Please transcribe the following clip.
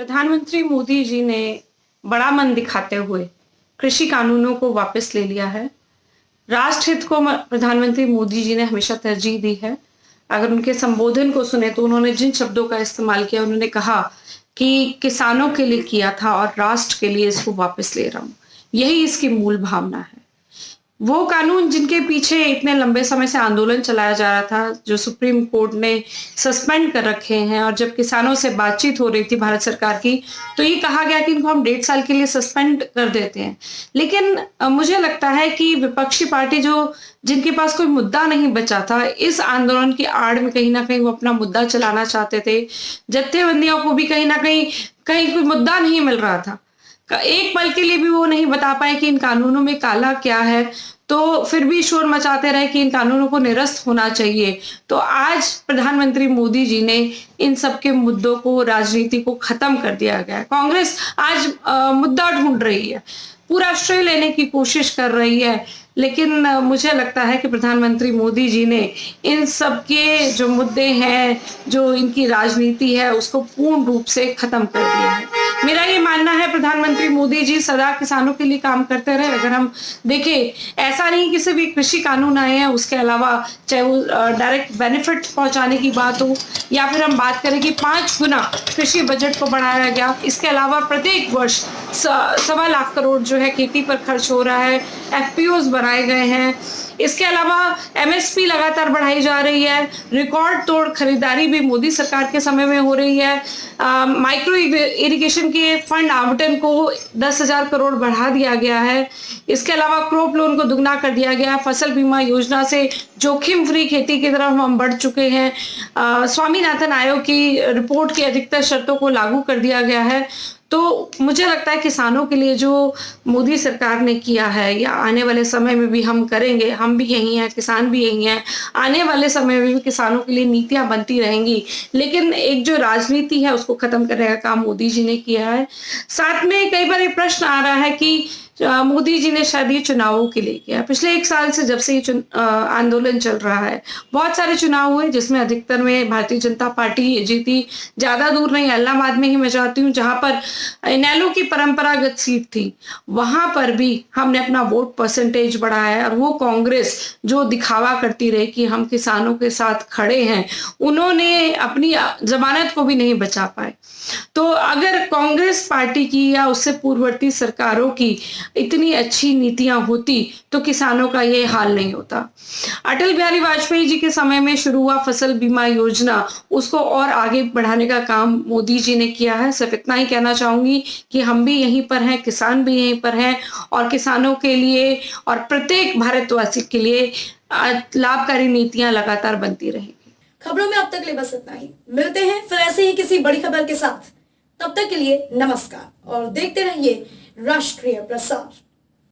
प्रधानमंत्री मोदी जी ने बड़ा मन दिखाते हुए कृषि कानूनों को वापस ले लिया है। राष्ट्र हित को प्रधानमंत्री मोदी जी ने हमेशा तरजीह दी है। अगर उनके संबोधन को सुने तो उन्होंने जिन शब्दों का इस्तेमाल किया, उन्होंने कहा कि किसानों के लिए किया था और राष्ट्र के लिए इसको वापस ले रहा हूँ। यही इसकी मूल भावना है। वो कानून जिनके पीछे इतने लंबे समय से आंदोलन चलाया जा रहा था, जो सुप्रीम कोर्ट ने सस्पेंड कर रखे हैं, और जब किसानों से बातचीत हो रही थी भारत सरकार की, तो ये कहा गया कि इनको हम 1.5 साल के लिए सस्पेंड कर देते हैं। लेकिन मुझे लगता है कि विपक्षी पार्टी जिनके पास कोई मुद्दा नहीं बचा था, इस आंदोलन की आड़ में कहीं न कहीं वो अपना मुद्दा चलाना चाहते थे। जत्थेबंदियों को भी कहीं न कहीं कोई मुद्दा नहीं मिल रहा था। एक पल के लिए भी वो नहीं बता पाए कि इन कानूनों में काला क्या है, तो फिर भी शोर मचाते रहे कि इन कानूनों को निरस्त होना चाहिए। तो आज प्रधानमंत्री मोदी जी ने इन सब के मुद्दों को, राजनीति को खत्म कर दिया गया है। कांग्रेस आज मुद्दा ढूंढ रही है, पूरा श्रेय लेने की कोशिश कर रही है, लेकिन मुझे लगता है कि प्रधानमंत्री मोदी जी ने इन सब के जो मुद्दे हैं, जो इनकी राजनीति है, उसको पूर्ण रूप से खत्म कर दिया है। मेरा ये मानना है प्रधानमंत्री मोदी जी सदा किसानों के लिए काम करते रहे। अगर हम देखें, ऐसा नहीं कि सिर्फ ये कृषि कानून आए हैं, उसके अलावा चाहे वो डायरेक्ट बेनिफिट पहुंचाने की बात हो, या फिर हम बात करें कि 5 गुना कृषि बजट को बढ़ाया गया। इसके अलावा प्रत्येक वर्ष 1.25 लाख करोड़ जो है खेती पर खर्च हो रहा है। एफपीओज बनाए गए हैं। इसके अलावा एमएसपी लगातार बढ़ाई जा रही है। रिकॉर्ड तोड़ खरीदारी भी मोदी सरकार के समय में हो रही है। माइक्रो इरिगेशन के फंड आवंटन को 10,000 करोड़ बढ़ा दिया गया है। इसके अलावा क्रॉप लोन को दुगना कर दिया गया। फसल बीमा योजना से जोखिम फ्री खेती की तरफ हम बढ़ चुके हैं। स्वामीनाथन आयोग की रिपोर्ट की अधिकतर शर्तों को लागू कर दिया गया है। तो मुझे लगता है किसानों के लिए जो मोदी सरकार ने किया है, या आने वाले समय में भी हम करेंगे, हम भी यही हैं, किसान भी यही हैं, आने वाले समय में भी किसानों के लिए नीतियां बनती रहेंगी, लेकिन एक जो राजनीति है उसको खत्म करने का काम मोदी जी ने किया है। साथ में कई बार ये प्रश्न आ रहा है कि मोदी जी ने शायद ये चुनावों के लिए किया। पिछले 1 साल से जब से ये आंदोलन चल रहा है, बहुत सारे चुनाव हुए जिसमें अधिकतर में भारतीय जनता पार्टी जीती। ज्यादा दूर नहीं, इलाहाबाद में ही मैं जाती हूँ, जहां पर इनेलो की परंपरागत सीट थी, वहां पर भी हमने अपना वोट परसेंटेज बढ़ाया है। और वो कांग्रेस जो दिखावा करती रही कि हम किसानों के साथ खड़े हैं, उन्होंने अपनी जमानत को भी नहीं बचा पाए। तो अगर कांग्रेस पार्टी की या उससे पूर्ववर्ती सरकारों की इतनी अच्छी नीतियां होती तो किसानों का ये हाल नहीं होता। अटल बिहारी वाजपेयी जी के समय में शुरू हुआ फसल बीमा योजना, उसको और आगे बढ़ाने का काम मोदी जी ने किया है। सिर्फ इतना ही कहना चाहूंगी कि हम भी यहीं पर हैं, किसान भी यहीं पर हैं, और किसानों के लिए और प्रत्येक भारतवासी के लिए लाभकारी नीतियां लगातार बनती रहेंगी। खबरों में अब तक ले बस इतना ही। मिलते हैं फिर ऐसे ही किसी बड़ी खबर के साथ। तब तक के लिए नमस्कार और देखते रहिए राष्ट्रीय प्रसार।